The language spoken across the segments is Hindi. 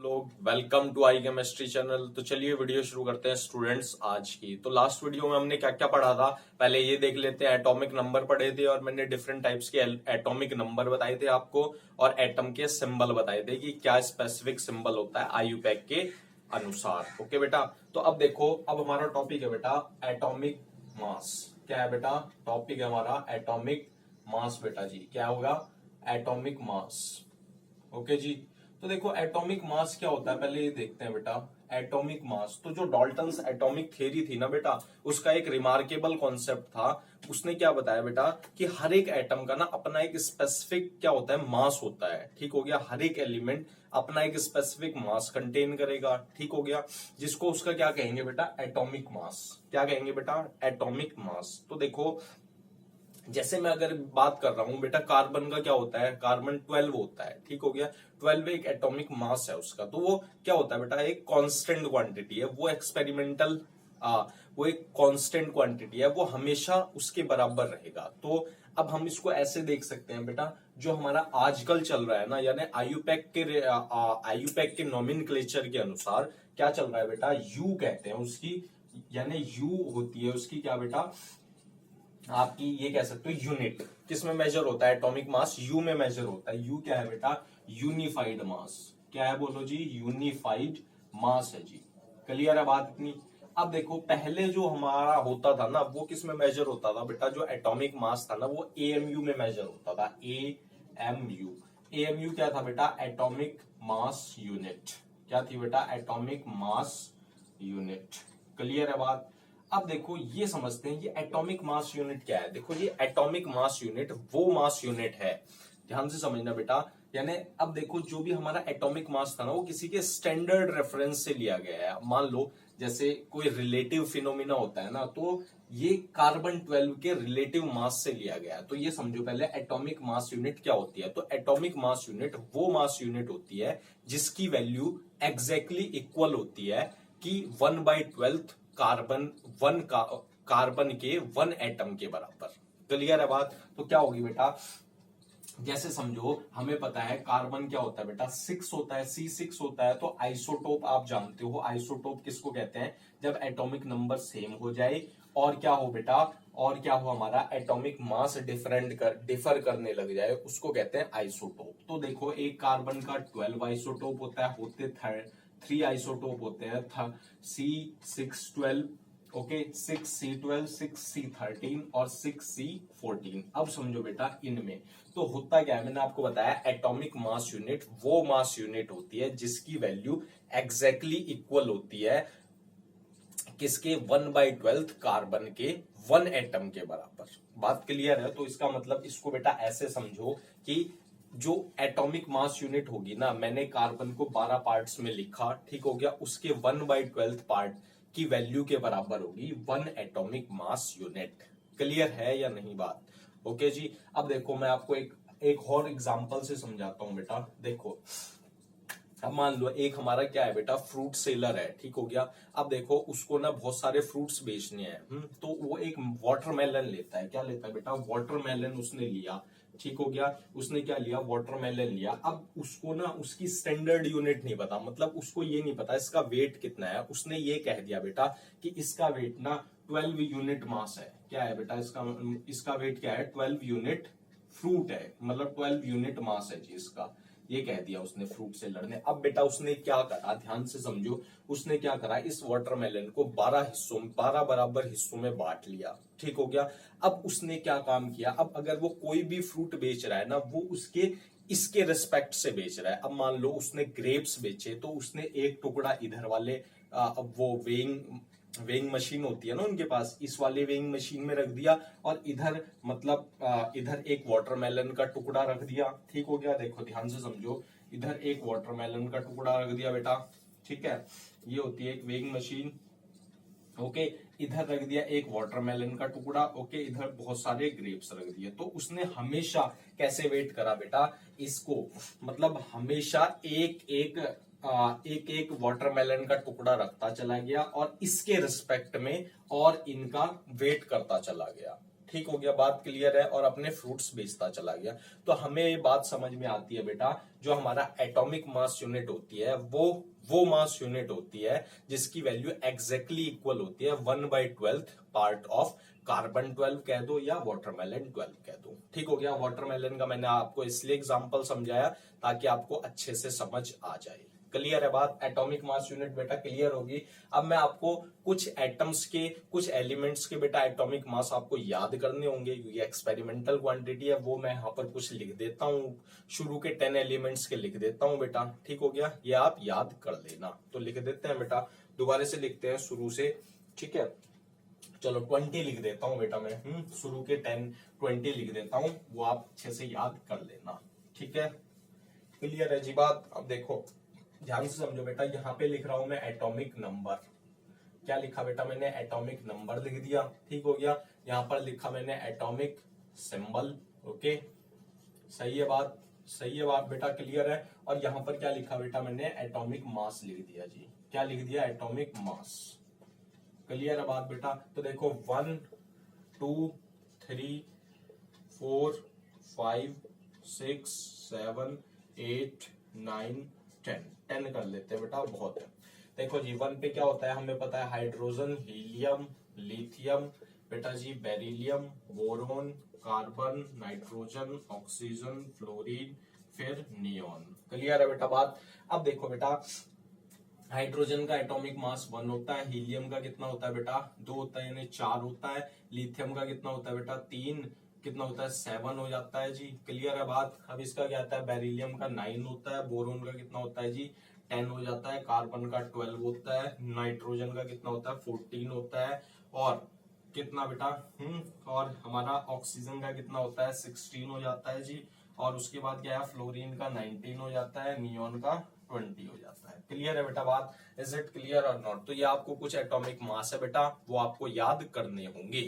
लोग, welcome to I chemistry channel. तो चलिए वीडियो शुरू करते हैं स्टूडेंट्स आज की। तो लास्ट वीडियो में हमने क्या क्या पढ़ा था, पहले ये देख लेते हैं। एटॉमिक नंबर पढ़े थे और मैंने डिफरेंट टाइप्स के एटॉमिक नंबर बताए थे आपको, और एटम के सिंबल बताए थे कि क्या स्पेसिफिक सिंबल होता है आईयूपैक के अनुसार। ओके बेटा, तो अब देखो, अब हमारा टॉपिक है बेटा एटॉमिक मास। क्या है बेटा? टॉपिक है हमारा एटॉमिक मास। बेटा जी क्या होगा? Atomic mass. ओके जी, तो देखो एटॉमिक मास क्या होता है पहले ये देखते हैं बेटा। एटॉमिक मास, तो जो डाल्टन्स एटॉमिक थ्योरी थी ना बेटा, उसका एक रिमार्केबल कॉन्सेप्ट था। उसने क्या बताया बेटा कि हर एक एटम का ना अपना एक स्पेसिफिक क्या होता है, मास होता है। ठीक हो गया? हर एक एलिमेंट अपना एक स्पेसिफिक मास कंटेन करेगा। ठीक हो गया? जिसको उसका क्या कहेंगे बेटा? Atomic mass. क्या कहेंगे बेटा? Atomic mass. तो देखो, जैसे मैं अगर बात कर रहा हूं बेटा, कार्बन का क्या होता है? कार्बन 12 होता है। ठीक हो गया? 12 एक एटॉमिक मास है उसका। तो वो क्या होता है बेटा? एक कांस्टेंट क्वांटिटी है, वो एक्सपेरिमेंटल वो एक कांस्टेंट क्वांटिटी है, वो हमेशा उसके बराबर रहेगा। तो अब हम इसको ऐसे देख सकते हैं बेटा, जो हमारा आजकल चल रहा है ना, यानी आईयूपैक के नोमेनक्लेचर के अनुसार क्या चल रहा है बेटा? यू कहते हैं उसकी, यानी यू होती है उसकी क्या बेटा? आपकी ये कह सकते हो यूनिट। किस में मेजर होता है एटॉमिक मास? यू में मेजर होता है। यू क्या है बेटा? यूनिफाइड मास। क्या है बोलो जी? यूनिफाइड मास है जी। क्लियर है बात इतनी? अब देखो, पहले जो हमारा होता था ना, वो किस में मेजर होता था बेटा? जो एटॉमिक मास था ना, वो एएमयू में मेजर होता था। एएमयू। एएमयू क्या था बेटा? Atomic mass unit. क्या थी बेटा? Atomic mass unit. क्लियर है बात? अब देखो ये समझते हैं, ये एटॉमिक मास यूनिट क्या है। देखो, ये एटॉमिक मास यूनिट वो मास यूनिट है, ध्यान से समझना बेटा। यानी अब देखो, जो भी हमारा एटॉमिक मास था ना, वो किसी के स्टैंडर्ड रेफरेंस से लिया गया है। मान लो जैसे कोई रिलेटिव फिनोमिना होता है ना, तो ये कार्बन 12 के रिलेटिव मास से लिया गया है। तो ये समझो पहले एटॉमिक मास यूनिट क्या होती है। तो एटॉमिक मास यूनिट वो मास यूनिट होती है जिसकी वैल्यू एग्जैक्टली इक्वल होती है कि 1/12 कार्बन कार्बन के 1 एटम के बराबर। क्लियर है बात? तो क्या होगी बेटा? जैसे समझो, हमें पता है कार्बन क्या होता है बेटा? 6 होता है, C6 होता है। तो आइसोटोप आप जानते हो, आइसोटोप किसको कहते हैं? जब एटॉमिक नंबर सेम हो जाए और क्या हो बेटा? और क्या हो, हमारा एटॉमिक मास डिफर करने लग जाए, उसको कहते हैं आइसोटोप। तो देखो, एक कार्बन का 12 आइसोटोप होता है, होते 3 आइसोटोप होते हैं, C612, ओके, 6C12, 6C13 और 6C14। अब समझो बेटा इनमें तो होता क्या है, मैंने आपको बताया एटॉमिक मास यूनिट वो मास यूनिट होती है जिसकी वैल्यू एग्जैक्टली इक्वल होती है किसके? 1/12 कार्बन के 1 एटम के बराबर। बात क्लियर है? तो इसका मतलब इसको बेटा ऐसे समझो कि जो एटॉमिक मास यूनिट होगी ना, मैंने कार्बन को 12 पार्ट्स में लिखा, ठीक हो गया? उसके 1/12 पार्ट की वैल्यू के बराबर होगी 1 एटॉमिक मास यूनिट। क्लियर है या नहीं बात? ओके जी। अब देखो, मैं आपको एक और एग्जांपल से समझाता हूं बेटा। देखो, अब मान लो एक हमारा क्या है बेटा? फ्रूट सेलर है। ठीक हो गया? अब देखो, उसको ना बहुत सारे फ्रूट्स बेचने हैं। तो वो एक वाटरमेलन लेता है। क्या लेता है बेटा? वाटरमेलन उसने लिया। ठीक हो गया? उसने क्या लिया? वाटरमेलन लिया। अब उसको ना उसकी स्टैंडर्ड यूनिट नहीं पता, मतलब उसको ये नहीं पता इसका वेट कितना है। उसने ये कह दिया बेटा कि इसका वेट ना 12 यूनिट मास है। क्या है बेटा? इसका वेट क्या है? 12 यूनिट फ्रूट है, मतलब 12 यूनिट मास है जी इसका। ये कह दिया उसने फ्रूट सेलर ने। अब बेटा उसने क्या करा, ध्यान से समझो। उसने क्या करा, इस वाटरमेलन को 12 बराबर हिस्सों में बांट लिया। ठीक हो गया? अब उसने क्या काम किया, अब अगर वो कोई भी फ्रूट बेच रहा है ना, वो उसके इसके रिस्पेक्ट से बेच रहा है। अब मान लो उसने ग्रेप्स बेचे, तो उसने एक टुकड़ा इधर वाले अब वो वेइंग मशीन होती है ना उनके पास, इस वाले वेइंग मशीन में रख दिया, और इधर मतलब इधर एक वाटरमेलन का टुकड़ा रख दिया। ठीक हो गया? देखो ध्यान से समझो, इधर एक वाटरमेलन का टुकड़ा रख दिया बेटा। ठीक है? ये होती है एक वेइंग मशीन। ओके, इधर रख दिया एक वाटरमेलन का टुकड़ा। ओके, इधर बहुत सारे ग्रेप्स रख दिए। तो उसने हमेशा कैसे वेट करा बेटा इसको, मतलब हमेशा एक एक वाटरमेलन का टुकड़ा रखता चला गया और इसके रिस्पेक्ट में और इनका वेट करता चला गया। ठीक हो गया, बात क्लियर है, और अपने फ्रूट्स बेचता चला गया। तो हमें ये बात समझ में आती है बेटा, जो हमारा एटॉमिक मास यूनिट होती है वो मास यूनिट होती है जिसकी वैल्यू एग्जैक्टली इक्वल होती है 1/12 पार्ट ऑफ कार्बन 12 कह दो या वाटरमेलन 12 कह दो। ठीक हो गया। वाटरमेलन का मैंने आपको इसलिए एग्जांपल समझाया ताकि आपको अच्छे से समझ आ जाए। क्लियर है बात? एटॉमिक मास यूनिट बेटा क्लियर होगी। अब मैं आपको कुछ एटम्स के, कुछ एलिमेंट्स के बेटा एटॉमिक मास आपको याद करने होंगे, क्योंकि एक्सपेरिमेंटल क्वांटिटी है, वो मैं यहाँ पर कुछ लिख देता हूँ। शुरू के 10 एलिमेंट्स के लिख देता हूँ बेटा। ठीक हो गया, ये आप याद कर लेना। तो लिख देते हैं बेटा, दोबारा से लिखते हैं शुरू से। ठीक है, चलो 20 लिख देता हूं बेटा मैं। शुरू के 10 20 लिख देता हूं, वो आप अच्छे से याद कर लेना। ठीक है, क्लियर है जी बात? अब देखो ध्यान से समझो बेटा, यहाँ पे लिख रहा हूं मैं एटॉमिक नंबर। क्या लिखा बेटा मैंने? एटॉमिक नंबर लिख दिया। ठीक हो गया। यहाँ पर लिखा मैंने एटॉमिक सिंबल। ओके, सही है बात? सही है बात बेटा, क्लियर है। और यहाँ पर क्या लिखा बेटा मैंने? एटॉमिक मास लिख दिया जी। क्या लिख दिया? Atomic mass. क्लियर है बात बेटा? तो देखो 1 2 3 4 5 6 7 8 9 10 कर लेते हैं बेटा, बहुत है। देखो जी 1 पे क्या होता है हमें पता है, हाइड्रोजन, हीलियम, लिथियम बेटा जी, beryllium, boron, carbon, nitrogen, oxygen, fluorine, फिर नियोन। क्लियर है बेटा बात? अब देखो बेटा, हाइड्रोजन का एटॉमिक मास 1 होता है, हीलियम का कितना होता है बेटा? 2 होता है, यानी 4 होता है। लिथियम का कितना होता है बेटा? 3। कितना होता है? 7 हो जाता है जी। क्लियर है बात? अब इसका क्या आता है? बेरिलियम का 9 होता है। बोरोन का कितना होता है जी? 10 हो जाता है। कार्बन का 12 होता है। नाइट्रोजन का कितना होता है? 14 होता है। और कितना बेटा? और हमारा ऑक्सीजन का कितना होता है? 16 हो जाता है जी। और उसके बाद क्या है? फ्लोरीन का 19 हो जाता है। नियोन का 20 हो जाता है। क्लियर है बेटा बात? इज इट क्लियर और नॉट? तो ये आपको कुछ एटॉमिक मास है बेटा, वो आपको याद करने होंगे।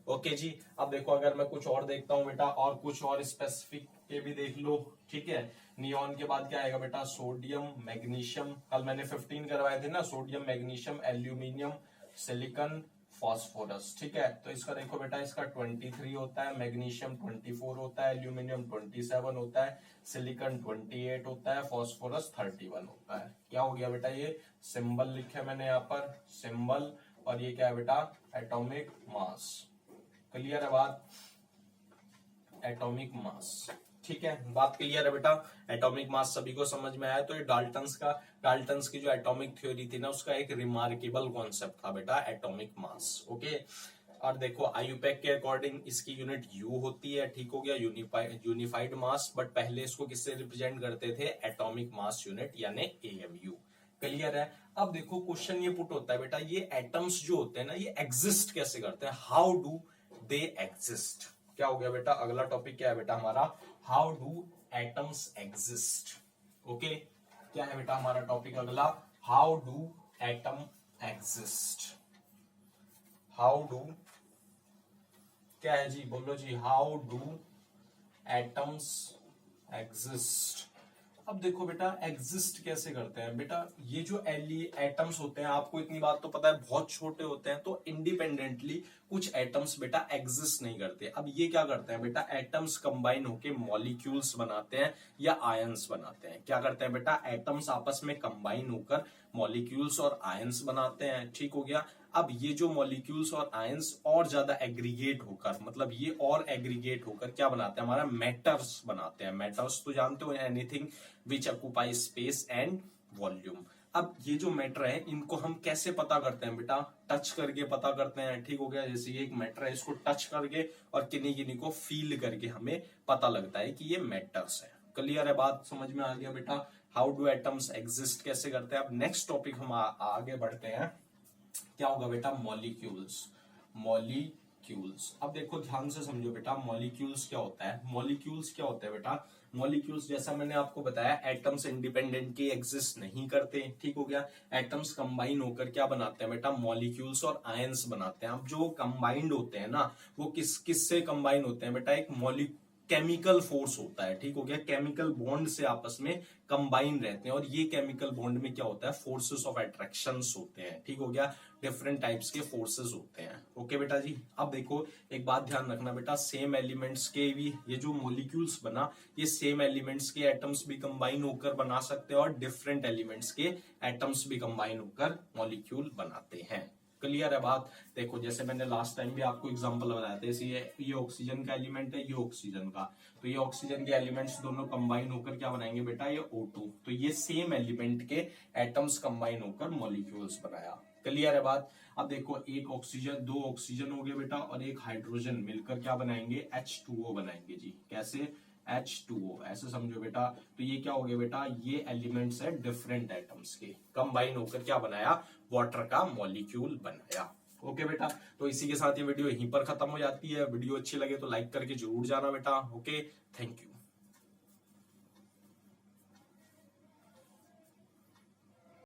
ओके जी। अब देखो अगर मैं कुछ और देखता हूं बेटा, और कुछ और स्पेसिफिक के भी देख लो। ठीक है, नियोन के बाद क्या आएगा बेटा? Sodium, magnesium. कल मैंने 15 करवाए थे ना, sodium, magnesium, aluminium, silicon, phosphorus. ठीक है, तो इसका देखो बेटा, इसका 23 होता है, मैग्नीशियम 24 होता है, एल्यूमिनियम 27 होता है, सिलिकॉन 28 होता है, फॉस्फोरस 31 होता है। क्या हो गया बेटा? ये सिंबल लिखे मैंने यहाँ पर, सिंबल। और ये क्या है बेटा? Atomic mass. क्लियर है बात? Atomic mass. ठीक है, बात क्लियर है बेटा? एटॉमिक मास सभी को समझ में आया? तो ये डाल्टन्स की जो एटॉमिक थ्योरी थी ना, उसका एक रिमार्केबल कॉन्सेप्ट था बेटा, एटॉमिक मास। ओके, और देखो आईयूपैक के अकॉर्डिंग इसकी यूनिट यू होती है। ठीक हो गया, यूनिफाइड मास। बट पहले इसको किससे रिप्रेजेंट करते थे? एटॉमिक मास यूनिट यानी एएमयू। क्लियर है? अब देखो क्वेश्चन ये पुट होता है बेटा, ये एटम्स जो होते हैं ना, ये एग्जिस्ट कैसे करते हैं? How do they exist? क्या हो गया बेटा? अगला टॉपिक क्या है बेटा हमारा? How do atoms exist. Okay, क्या है बेटा हमारा टॉपिक अगला? How do atom exist. How do, क्या है जी? बोलो जी। How do atoms exist. अब देखो बेटा, एग्जिस्ट कैसे करते हैं बेटा? ये जो एटम्स होते हैं, आपको इतनी बात तो पता है, बहुत छोटे होते हैं, तो इंडिपेंडेंटली कुछ एटम्स बेटा एग्जिस्ट नहीं करते। अब ये क्या करते हैं बेटा? एटम्स कंबाइन होके मॉलिक्यूल्स बनाते हैं या आयंस बनाते हैं। क्या करते हैं बेटा? एटम्स आपस में कंबाइन होकर मॉलिक्यूल्स और आयंस बनाते हैं। ठीक हो गया। अब ये जो मॉलिक्यूल्स और आयंस और ज्यादा एग्रीगेट होकर, मतलब ये और एग्रीगेट होकर क्या बनाते हैं? हमारा मैटर्स बनाते हैं। मैटर्स तो जानते हो, anything which occupy space and volume. अब ये जो मैटर है, इनको हम कैसे पता करते हैं बेटा? टच करके पता करते हैं। ठीक हो गया, जैसे ये एक मैटर है, इसको टच करके और किन्हीं किन्हीं को फील करके हमें पता लगता है कि ये मैटर्स है। क्लियर है बात? समझ में आ गया बेटा? हाउ डू एटम्स एग्जिस्ट कैसे करते हैं। अब नेक्स्ट टॉपिक हम आगे बढ़ते हैं। क्या होगा बेटा? मॉलिक्यूल्स। मॉलिक्यूल्स, अब देखो ध्यान से समझो बेटा, मॉलिक्यूल्स क्या होता है? मॉलिक्यूल्स क्या होता है बेटा? मॉलिक्यूल्स जैसा मैंने आपको बताया, एटम्स इंडिपेंडेंटली एग्जिस्ट नहीं करते। ठीक हो गया। एटम्स कंबाइन होकर क्या बनाते हैं बेटा? मॉलिक्यूल्स और आयंस बनाते हैं। अब जो कंबाइंड होते हैं ना, वो किस से कंबाइन होते हैं बेटा? एक केमिकल फोर्स होता है, ठीक हो गया। केमिकल बॉन्ड से आपस में कंबाइन रहते हैं और ये केमिकल बॉन्ड में क्या होता है, फोर्सेस ऑफ अट्रैक्शंस होते हैं, ठीक हो गया। डिफरेंट टाइप्स के फोर्सेस होते हैं। ओके बेटा जी, अब देखो एक बात ध्यान रखना बेटा, सेम एलिमेंट्स के भी ये जो मॉलिक्यूल्स बना, ये सेम एलिमेंट्स के एटम्स भी कंबाइन होकर बना सकते हैं और डिफरेंट एलिमेंट्स के एटम्स भी कंबाइन होकर मॉलिक्यूल बनाते हैं। क्लियर है बात। देखो जैसे मैंने लास्ट टाइम भी आपको एग्जांपल बताया था, जैसे ये ऑक्सीजन का एलिमेंट है, ये ऑक्सीजन का, तो ये ऑक्सीजन के एलिमेंट्स दोनों कंबाइन होकर क्या बनाएंगे बेटा, ये O2। तो ये सेम एलिमेंट के एटम्स कंबाइन होकर मॉलिक्यूल्स बनाया। क्लियर है बात। अब देखो एक ऑक्सीजन, दो ऑक्सीजन हो गए बेटा और एक हाइड्रोजन मिलकर क्या बनाएंगे, H2O बनाएंगे जी। कैसे, H2O, ऐसे समझो बेटा। तो ये क्या हो गया बेटा, ये एलिमेंट्स है डिफरेंट एटम्स के, कंबाइन होकर क्या बनाया, वाटर का मॉलिक्यूल बनाया। ओके बेटा, तो इसी के साथ ये वीडियो यहीं पर खत्म हो जाती है। वीडियो अच्छी लगे तो लाइक करके जरूर जाना बेटा। Okay, thank you.